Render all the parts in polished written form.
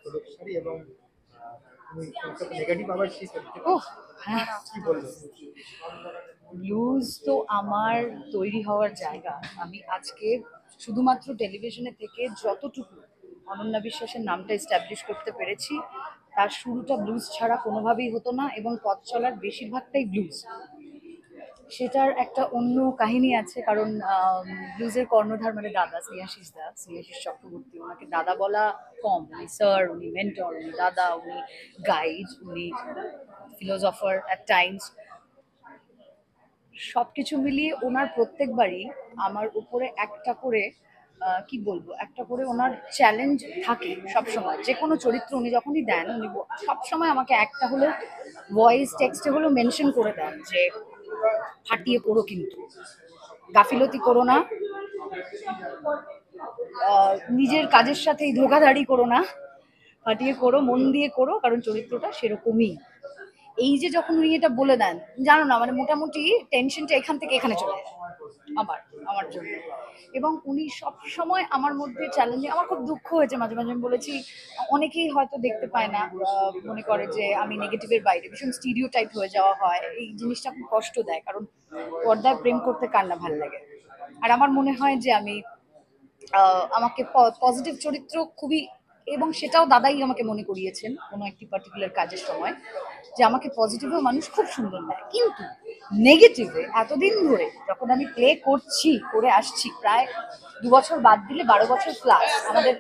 ষোলক শাড়ি এবং তুমি নেগেটিভ আবার কি করতে ওহ হ্যাঁ, কি বলবো? ব্লুজ তো আমার তৈরি হওয়ার জায়গা। আমি আজকে শুধুমাত্র টেলিভিশনে থেকে যতটুকু অনন্যা বিশ্বাসের নামটা এস্টাবলিশ করতে পেরেছি, তার শুরুটা ব্লুজ ছাড়া কোনোভাবেই হতো না, এবং পথ চলার বেশিরভাগটাই ব্লুজ। সেটার একটা অন্য কাহিনী আছে, কারণ ব্লুজের কর্ণধার মানে দাদা স্নেহাশিস চক্রবর্তী। ওনাকে দাদা বলা কম, উনি স্যার, উনি মেন্টর, উনি দাদা, উনি গাইড, উনি ফিলোসফার অ্যাট টাইমস। সবকিছু মিলিয়ে ওনার প্রত্যেকবারই আমার উপরে একটা করে কি বলবো, একটা করে ওনার চ্যালেঞ্জ থাকে সবসময়। যে কোনো চরিত্র উনি যখনই দেন, উনি সবসময় আমাকে একটা হলেও ভয়েস টেক্সটে হলেও মেনশন করে দেন যে ফাটিয়ে পড়ো, কিন্তু গাফিলতি করো না, নিজের কাজের সাথে ধোকাধাড়ি করো না, ফাটিয়ে করো, মন দিয়ে করো, কারণ চরিত্রটা সেরকমই। এই যে যখন উনি এটা বলে দেন, জানো না, মানে মোটামুটি টেনশনটা এখান থেকে এখানে চলে যায় আমার আমার জন্য। এবং উনি সব সময় আমার মধ্যে চ্যালেঞ্জিং। আমার খুব দুঃখ হয়েছে মাঝে মাঝে, আমি বলেছি, অনেকেই হয়তো দেখতে পায় না, মনে করে যে আমি নেগেটিভের বাইরে, ভীষণ স্টিরিও টাইপ হয়ে যাওয়া হয়। এই জিনিসটা খুব কষ্ট দেয়, কারণ পর্দায় প্রেম করতে কার না ভালো লাগে। আর আমার মনে হয় যে আমি আমাকে পজিটিভ চরিত্র খুবই, এবং সেটাও দাদাই আমাকে মনে করিয়েছেন কোনো একটি পার্টিকুলার কাজের সময়, যে আমাকে পজিটিভেও মানুষ খুব সুন্দর নেয়, কিন্তু নেগেটিভে এতদিন ধরে যখন আমি প্লে করে আসছি, প্রায় 2 বছর বাদ দিলে 12 বছর প্লাস, আমাদের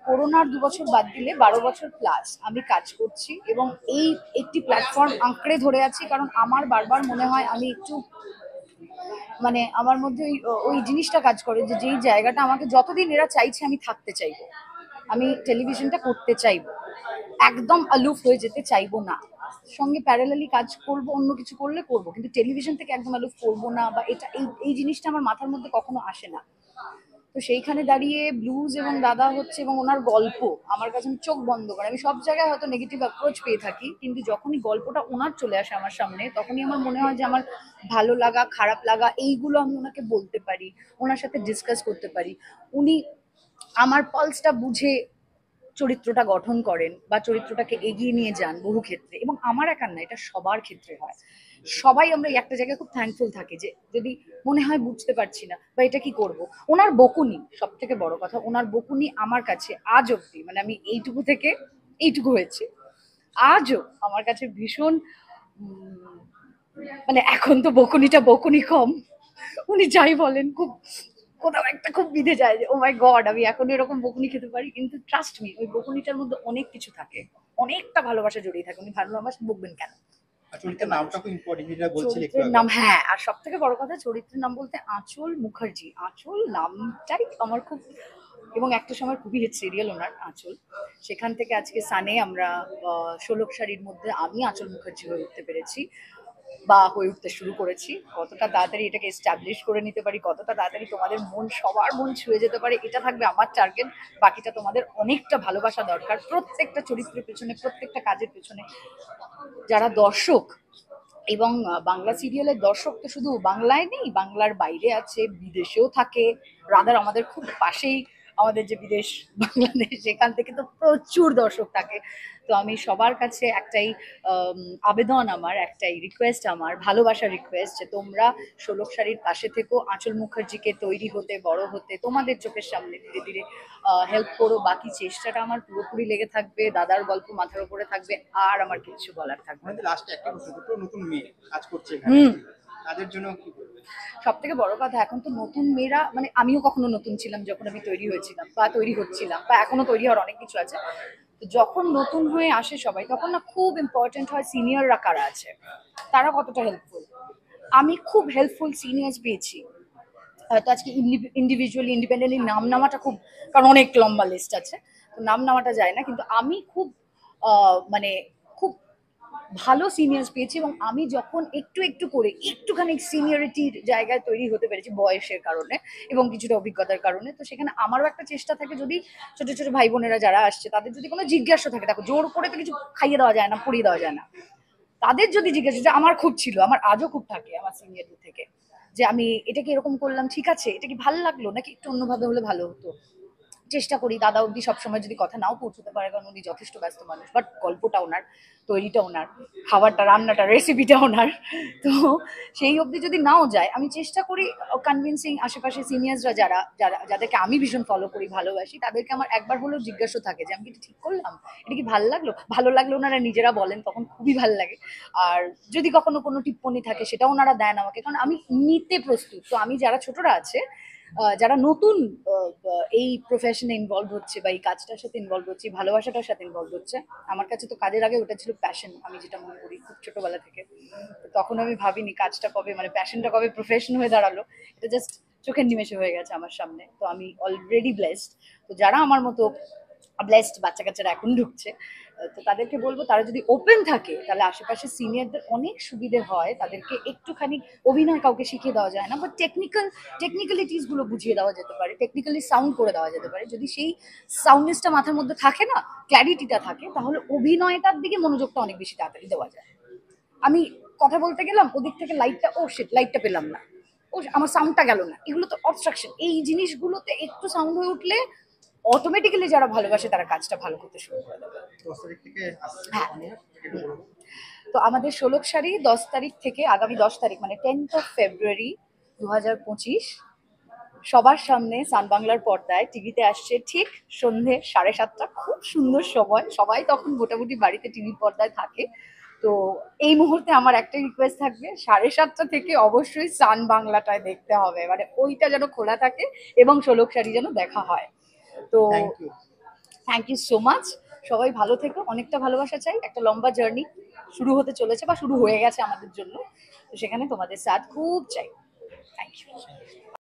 করোনার 2 বছর বাদ দিলে 12 বছর প্লাস আমি কাজ করছি, এবং এই একটি প্ল্যাটফর্ম আঁকড়ে ধরে আছি, কারণ আমার বারবার মনে হয় আমি একটু, মানে আমার মধ্যে ওই ওই জিনিসটা কাজ করে যে যেই জায়গাটা আমাকে যতদিন এরা চাইছে আমি থাকতে চাইবো, আমি টেলিভিশনটা করতে চাইবো, একদম আলুফ হয়ে যেতে চাইবো না। সঙ্গে প্যারালালি কাজ করব, অন্য কিছু করলে করব, কিন্তু টেলিভিশন থেকে একদম আলুফ করবো না, বা এটা এই এই জিনিসটা আমার মাথার মধ্যে কখনো আসে না। তো সেইখানে দাঁড়িয়ে ব্লুজ এবং দাদা হচ্ছে, এবং ওনার গল্প আমার কাছে, আমি চোখ বন্ধ করে, আমি সব জায়গায় হয়তো নেগেটিভ অ্যাপ্রোচ পেয়ে থাকি, কিন্তু যখনই গল্পটা ওনার চলে আসে আমার সামনে, তখনই আমার মনে হয় যে আমার ভালো লাগা, খারাপ লাগা, এইগুলো আমি ওনাকে বলতে পারি, ওনার সাথে ডিসকাস করতে পারি। উনি আমার পালসটা বুঝে চরিত্রটা গঠন করেন, বা চরিত্রটাকে এগিয়ে নিয়ে যান বহু ক্ষেত্রে। এবং আমার একার না, এটা সবার ক্ষেত্রে হয়। সবাই আমরা একটা জায়গায় খুব থ্যাঙ্কফুল থাকি, যে যদি মনে হয় বুঝতে পারছি না বা এটা কি করব, ওনার বকুনি, সব থেকে বড় কথা, ওনার বকুনি আমার কাছে আজ অব্দি, মানে আমি এইটুকু থেকে এইটুকু হয়েছে, আজও আমার কাছে ভীষণ মানে এখন তো বকুনিটা বকুনি কম, উনি যাই বলেন খুব কোথাও একটা খুব বিঁধে যায় যে ও মাই গড, আমি এখন এরকম বকুনি খেতে পারি, কিন্তু ট্রাস্ট মি, ওই বকুনিটার মধ্যে অনেক কিছু থাকে, অনেকটা ভালোবাসা জড়িয়ে থাকে। উনি ভালোবাসা বকবেন কেন? চরিত্রের নামটা খুব ইম্পর্টেন্ট, যেটা বলছিলে একটু চরিত্রের আগে। নাম, হ্যাঁ, আর সব থেকে বড় কথা, চরিত্রের নাম বলতে আঁচল মুখার্জি। আঁচল নামটাই আমার খুব, এবং একটা সময় খুবই হিট সিরিয়াল ওনার আঁচল, সেখান থেকে আজকে সানে আমরা ষোলক শাড়ির মধ্যে আমি আঁচল মুখার্জি হয়ে উঠতে পেরেছি, বা হয়ে উঠতে শুরু করেছি। কতটা তাড়াতাড়ি এটাকে এস্টাবলিশ করে নিতে পারি, কতটা তাড়াতাড়ি তোমাদের মন, সবার মন ছুঁয়ে যেতে পারে, এটা থাকবে আমার টার্গেট। বাকিটা তোমাদের অনেকটা ভালোবাসা দরকার প্রত্যেকটা চরিত্রের পেছনে, প্রত্যেকটা কাজের পেছনে। যারা দর্শক, এবং বাংলা সিরিয়ালের দর্শক তো শুধু বাংলায় নেই, বাংলার বাইরে আছে, বিদেশেও থাকে, রাদার আমাদের খুব পাশেই আমাদের যে বিদেশ বাংলাদেশ, সেখান থেকে তো প্রচুর দর্শক থাকে। তো আমি সবার কাছে একটাই আবেদন, আমার একটাই রিকোয়েস্ট, আমার ভালোবাসার রিকোয়েস্ট, যে তোমরা ষোলক শাড়ির পাশে থেকো, আঁচল মুখার্জিকে তৈরি হতে, বড় হতে তোমাদের চোখের সামনে ধীরে ধীরে হেল্প করো। বাকি চেষ্টাটা আমার পুরোপুরি লেগে থাকবে, দাদার গল্প মাথার উপরে থাকবে, আর আমার কিছু বলার থাকবে না। আমাদের লাস্টে একটা প্রশ্ন, দুটো নতুন মেয়ে কাজ করছে এখানে, তাদের জন্য কি বলবে? সব থেকে বড় কথা, এখন তো নতুন মেয়েরা, মানে আমিও কখনো নতুন ছিলাম যখন আমি তৈরি হয়েছিলাম বা তৈরি হচ্ছিলাম, বা এখনো তৈরি হওয়ার অনেক কিছু আছে। তো যখন নতুন হয়ে আসে সবাই, তখন না খুব ইম্পর্টেন্ট হয় সিনিয়ররা কারা আছে, তারা কতটা হেল্পফুল। আমি খুব হেল্পফুল সিনিয়র্স পেয়েছি, হয়তো আজকে ইন্ডিভিজুয়ালি ইন্ডিপেন্ডেন্টলি নাম নামাটা খুব, কারণ অনেক লম্বা লিস্ট আছে, তো নাম নামাটা যায় না, কিন্তু আমি খুব মানে খুব ভালো সিনিয়র্স পেয়েছি। এবং আমি যখন একটু একটু করে একটুখানি সিনিয়রিটির জায়গায় তৈরি হতে পেরেছি বয়সের কারণে এবং কিছুটা অভিজ্ঞতার কারণে, তো সেখানে আমারও একটা চেষ্টা থাকে, যদি ছোট ছোট ভাই বোনেরা যারা আসছে তাদের যদি কোনো জিজ্ঞাসা থাকে, দেখো জোর করে তো কিছু খাইয়ে দেওয়া যায় না, পড়িয়ে দেওয়া যায় না, তাদের যদি জিজ্ঞাসা, যে আমার খুব ছিল, আমার আজও খুব থাকে আমার সিনিয়রদের থেকে, যে আমি এটা কি এরকম করলাম ঠিক আছে, এটা কি ভালো লাগলো নাকি একটু অন্যভাবে হলে ভালো হতো, চেষ্টা করি দাদা অবধি সবসময় যদি কথা নাও পৌঁছতে পারে, কারণ উনি যথেষ্ট ব্যস্ত মানুষ, বাট গল্পটা ওনার, তৈরিটা ওনার, খাবারটা রান্নাটা রেসিপিটা ওনার। তো সেই অবধি যদি নাও যায়, আমি চেষ্টা করি কনভিন্সিং আশেপাশে সিনিয়র্সরা যারা যারা যাদেরকে আমি ভীষণ ফলো করি ভালোবাসি, তাদেরকে আমার একবার হলেও জিজ্ঞাসা থাকে যে আমি কি এটা ঠিক করলাম, এটা কি ভালো লাগলো, ভালো লাগলো ওনারা নিজেরা বলেন, তখন খুবই ভালো লাগে। আর যদি কখনো কোনো টিপ্পনি থাকে সেটাও ওনারা দেন আমাকে, কারণ আমি নিতে প্রস্তুত। তো আমি যারা ছোটরা আছে, যারা নতুন এই প্রফেশনে ইনভলভ হচ্ছে বা এই কাজটার সাথে ইনভলভ হচ্ছে, এই ভালোবাসাটার সাথে ইনভলভ হচ্ছে, আমার কাছে তো কাজের আগে ওটা ছিল প্যাশন, আমি যেটা মনে করি খুব ছোটবেলা থেকে। তো তখন আমি ভাবিনি কাজটা কবে, মানে প্যাশনটা কবে প্রফেশন হয়ে দাঁড়ালো, এটা জাস্ট চোখের নিমেষে হয়ে গেছে আমার সামনে। তো আমি অলরেডি ব্লেসড। তো যারা আমার মতো ব্লেসড বাচ্চা কাচ্চারা এখন ঢুকছে, তো তাদেরকে বলবো তারা যদি ওপেন থাকে তাহলে আশেপাশে সিনিয়রদের অনেক সুবিধে হয়, তাদেরকে একটুখানি অভিনয় কাউকে শিখিয়ে দেওয়া যায় না, বাট টেকনিক্যালিটিস গুলো বুঝিয়ে দেওয়া যেতে পারে, টেকনিক্যালি সাউন্ড করে দেওয়া যেতে পারে। যদি সেই সাউন্ডনেসটা মাথার মধ্যে থাকে না, ক্ল্যারিটিটা থাকে, তাহলে অভিনয়টার দিকে মনোযোগটা অনেক বেশি তাড়াতাড়ি দেওয়া যায়। আমি কথা বলতে গেলাম ওদিক থেকে লাইটটা, ও শিট লাইটটা পেলাম না, ও আমার সাউন্ডটা গেল না, এগুলো তো অবস্ট্রাকশন। এই জিনিসগুলোতে একটু সাউন্ড হয়ে উঠলে অটোমেটিক্যালি যারা ভালোবাসে তারা কাজটা ভালো করতে শুরু করে দেবে। 10 তারিখ থেকে আসছে হ্যাঁ। অনিয়া, একটু বলবো। তো আমাদের 16 সারি 10 তারিখ থেকে, আগামী 10 তারিখ মানে 10th of February 2025 সবার সামনে সান বাংলার পর্দায় টিভিতে আসছে ঠিক সন্ধে 7:30। খুব সুন্দর সময়, সবাই তখন মোটামুটি বাড়িতে টিভি পর্দায় থাকে। তো এই মুহূর্তে আমার একটা রিকোয়েস্ট থাকবে, 7:30 থেকে অবশ্যই সান বাংলাটায় দেখতে হবে, মানে ওইটা যেন খোলা থাকে এবং 16 সারি যেন দেখা হয়। তো thank you. Thank you so much. সবাই ভালো থেকো, অনেকটা ভালোবাসা চাই। একটা লম্বা জার্নি শুরু হতে চলেছে বা শুরু হয়ে গেছে আমাদের জন্য, তো সেখানে তোমাদের সাথ খুব চাই। Thank you.